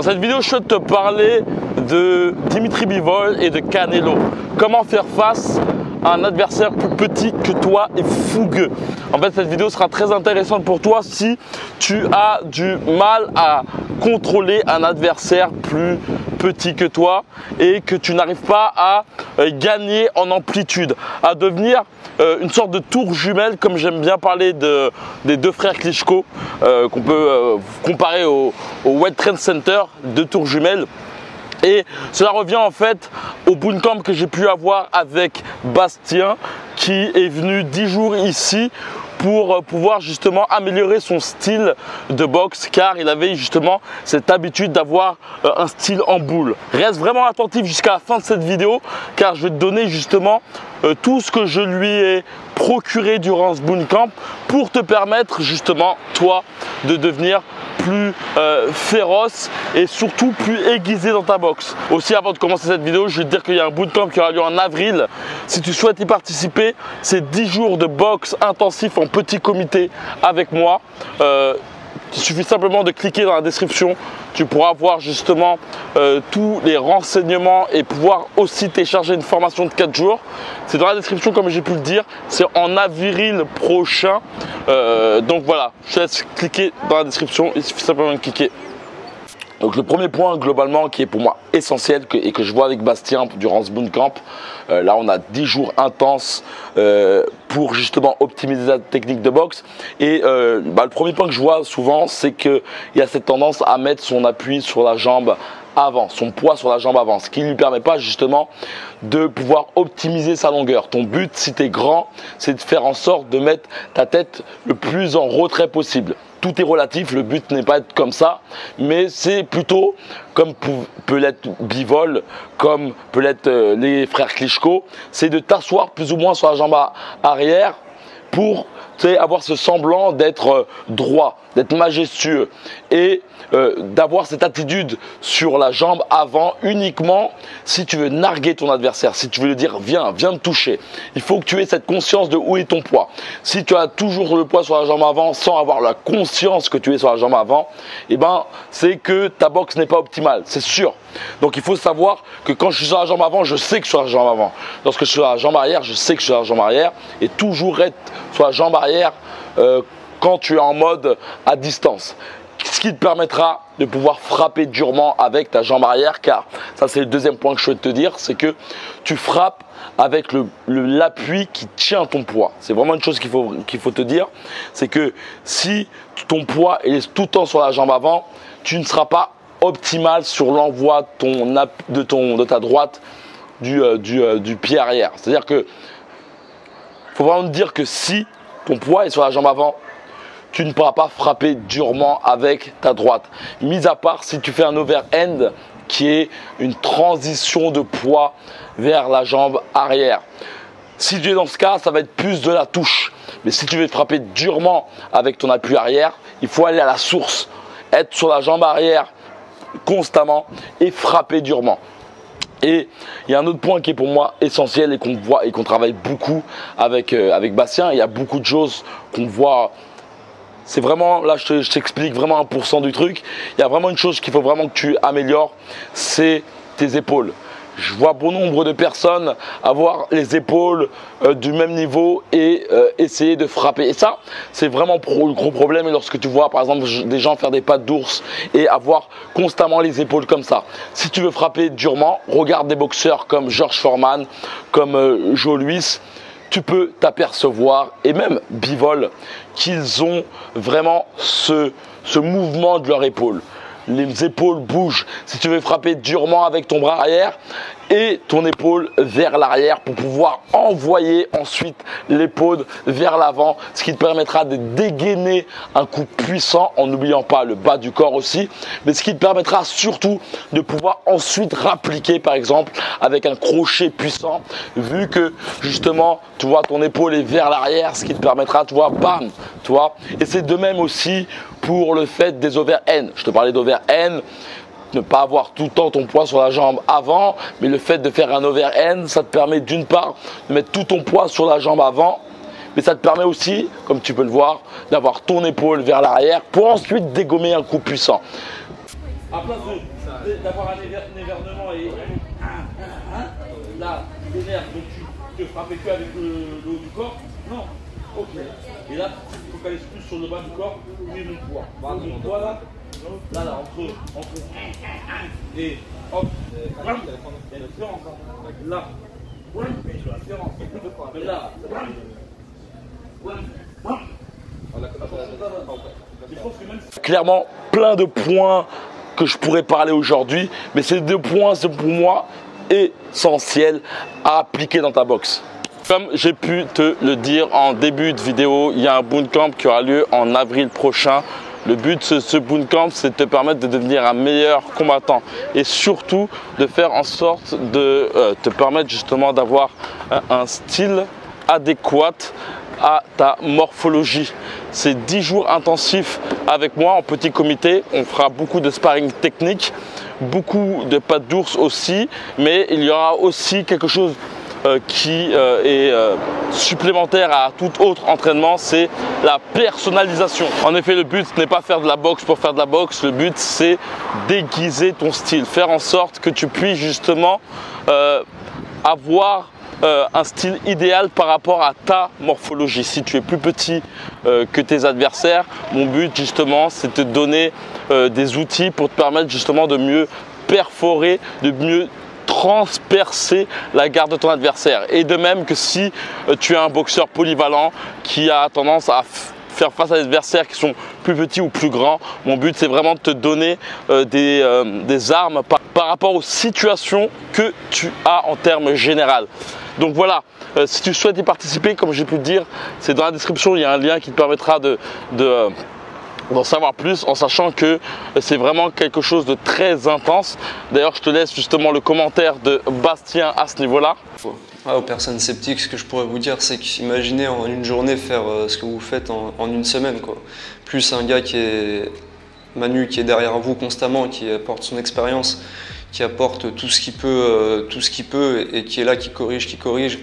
Dans cette vidéo, je souhaite te parler de Dimitri Bivol et de Canelo. Comment faire face à un adversaire plus petit que toi et fougueux. En fait, cette vidéo sera très intéressante pour toi si tu as du mal à contrôler un adversaire plus petit que toi et que tu n'arrives pas à gagner en amplitude, à devenir une sorte de tour jumelle, comme j'aime bien parler des deux frères Klitschko, qu'on peut comparer au World Trade Center, deux tours jumelles. Et cela revient en fait au bootcamp que j'ai pu avoir avec Bastien, qui est venu 10 jours ici pour pouvoir justement améliorer son style de boxe, car il avait justement cette habitude d'avoir un style en boule. Reste vraiment attentif jusqu'à la fin de cette vidéo, car je vais te donner justement tout ce que je lui ai procuré durant ce bootcamp pour te permettre justement toi de devenir plus féroce et surtout plus aiguisé dans ta boxe. Aussi, avant de commencer cette vidéo, je vais te dire qu'il y a un bootcamp qui aura lieu en avril. Si tu souhaites y participer, c'est 10 jours de boxe intensif en petit comité avec moi. Il suffit simplement de cliquer dans la description. Tu pourras voir justement tous les renseignements et pouvoir aussi télécharger une formation de 4 jours. C'est dans la description, comme j'ai pu le dire. C'est en avril prochain. Donc voilà, je te laisse cliquer dans la description. Il suffit simplement de cliquer. Donc le premier point globalement qui est pour moi essentiel et que je vois avec Bastien durant ce bootcamp, là on a 10 jours intenses pour justement optimiser la technique de boxe. Et le premier point que je vois souvent, c'est qu'il y a cette tendance à mettre son appui sur la jambe avant, son poids sur la jambe avant, ce qui ne lui permet pas justement de pouvoir optimiser sa longueur. Ton but, si tu es grand, c'est de faire en sorte de mettre ta tête le plus en retrait possible. Tout est relatif, le but n'est pas d'être comme ça, mais c'est plutôt comme peut l'être Bivol, comme peut l'être les frères Klitschko, c'est de t'asseoir plus ou moins sur la jambe arrière pour avoir ce semblant d'être droit, d'être majestueux et d'avoir cette attitude sur la jambe avant uniquement si tu veux narguer ton adversaire, si tu veux lui dire viens me toucher. Il faut que tu aies cette conscience de où est ton poids. Si tu as toujours le poids sur la jambe avant sans avoir la conscience que tu es sur la jambe avant, eh ben, c'est que ta boxe n'est pas optimale, c'est sûr. Donc il faut savoir que quand je suis sur la jambe avant, je sais que je suis sur la jambe avant. Lorsque je suis sur la jambe arrière, je sais que je suis sur la jambe arrière, et toujours être sur la jambe arrière quand tu es en mode à distance. Ce qui te permettra de pouvoir frapper durement avec ta jambe arrière, car ça c'est le deuxième point que je souhaite te dire, c'est que tu frappes avec l'appui qui tient ton poids. C'est vraiment une chose qu'il faut te dire, c'est que si ton poids est tout le temps sur la jambe avant, tu ne seras pas optimal sur l'envoi de ta droite du pied arrière. C'est-à-dire que faut vraiment te dire que si ton poids est sur la jambe avant, tu ne pourras pas frapper durement avec ta droite. Mis à part si tu fais un overhand qui est une transition de poids vers la jambe arrière. Si tu es dans ce cas, ça va être plus de la touche. Mais si tu veux frapper durement avec ton appui arrière, il faut aller à la source. Être sur la jambe arrière constamment et frapper durement. Et il y a un autre point qui est pour moi essentiel et qu'on voit et qu'on travaille beaucoup avec Bastien. Il y a beaucoup de choses qu'on voit. C'est vraiment, là je t'explique vraiment 1% du truc. Il y a vraiment une chose qu'il faut vraiment que tu améliores, c'est tes épaules. Je vois bon nombre de personnes avoir les épaules du même niveau et essayer de frapper. Et ça, c'est vraiment le gros problème. Et lorsque tu vois par exemple des gens faire des pattes d'ours et avoir constamment les épaules comme ça. Si tu veux frapper durement, regarde des boxeurs comme George Foreman, comme Joe Louis. Tu peux t'apercevoir, et même Bivol, qu'ils ont vraiment ce mouvement de leur épaule. Les épaules bougent. Si tu veux frapper durement avec ton bras arrière et ton épaule vers l'arrière pour pouvoir envoyer ensuite l'épaule vers l'avant, ce qui te permettra de dégainer un coup puissant en n'oubliant pas le bas du corps aussi, mais ce qui te permettra surtout de pouvoir ensuite rappliquer par exemple avec un crochet puissant, vu que justement tu vois ton épaule est vers l'arrière, ce qui te permettra, tu vois, bam, tu vois. Et c'est de même aussi pour le fait des overhand. Je te parlais d'overhand, ne pas avoir tout le temps ton poids sur la jambe avant, mais le fait de faire un overhand, ça te permet d'une part de mettre tout ton poids sur la jambe avant, mais ça te permet aussi, comme tu peux le voir, d'avoir ton épaule vers l'arrière pour ensuite dégommer un coup puissant. À place d'avoir un évernement et là, les nerfs, donc tu te frappais que avec le haut du corps. Non. Ok. Et là, tu te focalises plus sur le bas du corps et le poids. Le poids là, entre et hop. Il y a une différence. Là. Il y a une différence. Mais là. Clairement, plein de points que je pourrais parler aujourd'hui, mais ces 2 points, c'est pour moi essentiel à appliquer dans ta boxe. Comme j'ai pu te le dire en début de vidéo, il y a un bootcamp qui aura lieu en avril prochain. Le but de ce bootcamp, c'est de te permettre de devenir un meilleur combattant et surtout de faire en sorte de te permettre justement d'avoir un style adéquat à ta morphologie. C'est 10 jours intensifs avec moi en petit comité. On fera beaucoup de sparring technique, beaucoup de pattes d'ours aussi, mais il y aura aussi quelque chose qui est supplémentaire à tout autre entraînement, c'est la personnalisation. En effet, le but ce n'est pas faire de la boxe pour faire de la boxe, le but c'est déguiser ton style, faire en sorte que tu puisses justement avoir un style idéal par rapport à ta morphologie. Si tu es plus petit que tes adversaires, mon but justement c'est de te donner des outils pour te permettre justement de mieux perforer, de mieux transpercer la garde de ton adversaire. Et de même que si tu es un boxeur polyvalent qui a tendance à faire face à des adversaires qui sont plus petits ou plus grands, mon but c'est vraiment de te donner des armes par rapport aux situations que tu as en termes généraux. Donc voilà, si tu souhaites y participer, comme j'ai pu te dire, c'est dans la description, il y a un lien qui te permettra d'en savoir plus, en sachant que c'est vraiment quelque chose de très intense. D'ailleurs, je te laisse justement le commentaire de Bastien à ce niveau-là. Aux personnes sceptiques, ce que je pourrais vous dire, c'est qu'imaginez en une journée faire ce que vous faites en une semaine, quoi. Plus un gars qui est Manu, qui est derrière vous constamment, qui apporte son expérience, qui apporte tout ce qu'il peut, et qui est là, qui corrige.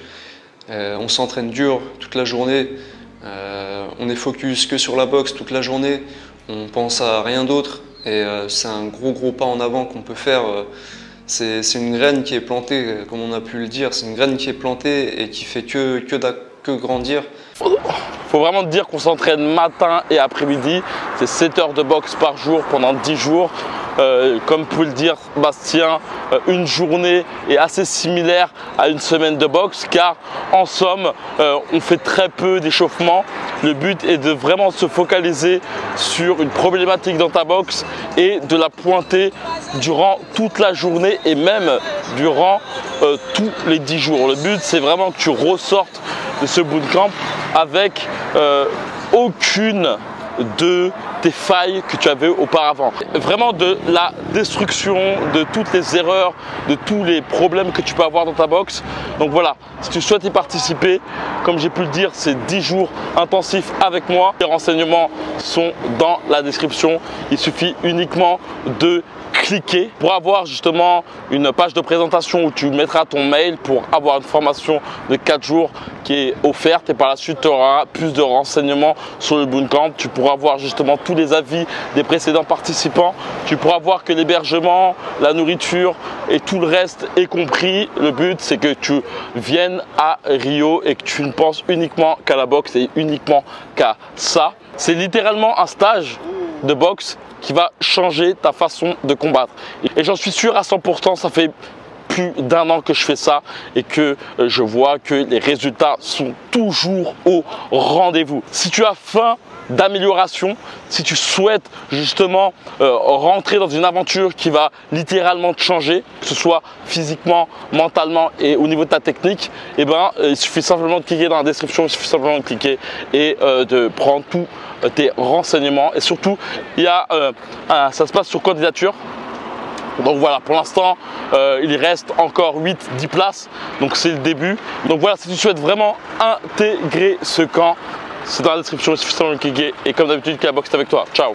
On s'entraîne dur toute la journée. On est focus que sur la boxe toute la journée, on pense à rien d'autre et c'est un gros pas en avant qu'on peut faire. C'est une graine qui est plantée, comme on a pu le dire, c'est une graine qui est plantée et qui fait que grandir. Faut vraiment te dire qu'on s'entraîne matin et après-midi, c'est 7 heures de boxe par jour pendant 10 jours. Comme peut le dire Bastien, une journée est assez similaire à une semaine de boxe, car en somme, on fait très peu d'échauffement. Le but est de vraiment se focaliser sur une problématique dans ta boxe et de la pointer durant toute la journée et même durant tous les 10 jours. Le but, c'est vraiment que tu ressortes de ce bootcamp avec aucune de tes failles que tu avais auparavant. Vraiment de la destruction de toutes les erreurs, de tous les problèmes que tu peux avoir dans ta boxe. Donc voilà, si tu souhaites y participer, comme j'ai pu le dire, c'est 10 jours intensifs avec moi. Les renseignements sont dans la description. Il suffit uniquement de cliquer pour avoir justement une page de présentation où tu mettras ton mail pour avoir une formation de 4 jours qui est offerte, et par la suite tu auras plus de renseignements sur le bootcamp. Tu pourras voir justement tous les avis des précédents participants, tu pourras voir que l'hébergement, la nourriture et tout le reste est compris. Le but c'est que tu viennes à Rio et que tu ne penses uniquement qu'à la boxe et uniquement qu'à ça. C'est littéralement un stage de boxe qui va changer ta façon de combattre. Et j'en suis sûr à 100%, ça fait plus d'1 an que je fais ça et que je vois que les résultats sont toujours au rendez-vous. Si tu as faim d'amélioration, si tu souhaites justement rentrer dans une aventure qui va littéralement te changer, que ce soit physiquement, mentalement et au niveau de ta technique, eh ben, il suffit simplement de cliquer dans la description, il suffit simplement de cliquer et de prendre tous tes renseignements. Et surtout, il y a, ça se passe sur candidature. Donc voilà, pour l'instant, il reste encore 8-10 places, donc c'est le début. Donc voilà, si tu souhaites vraiment intégrer ce camp, c'est dans la description, il suffit simplement de cliquer. Et comme d'habitude, que la boxe est avec toi. Ciao.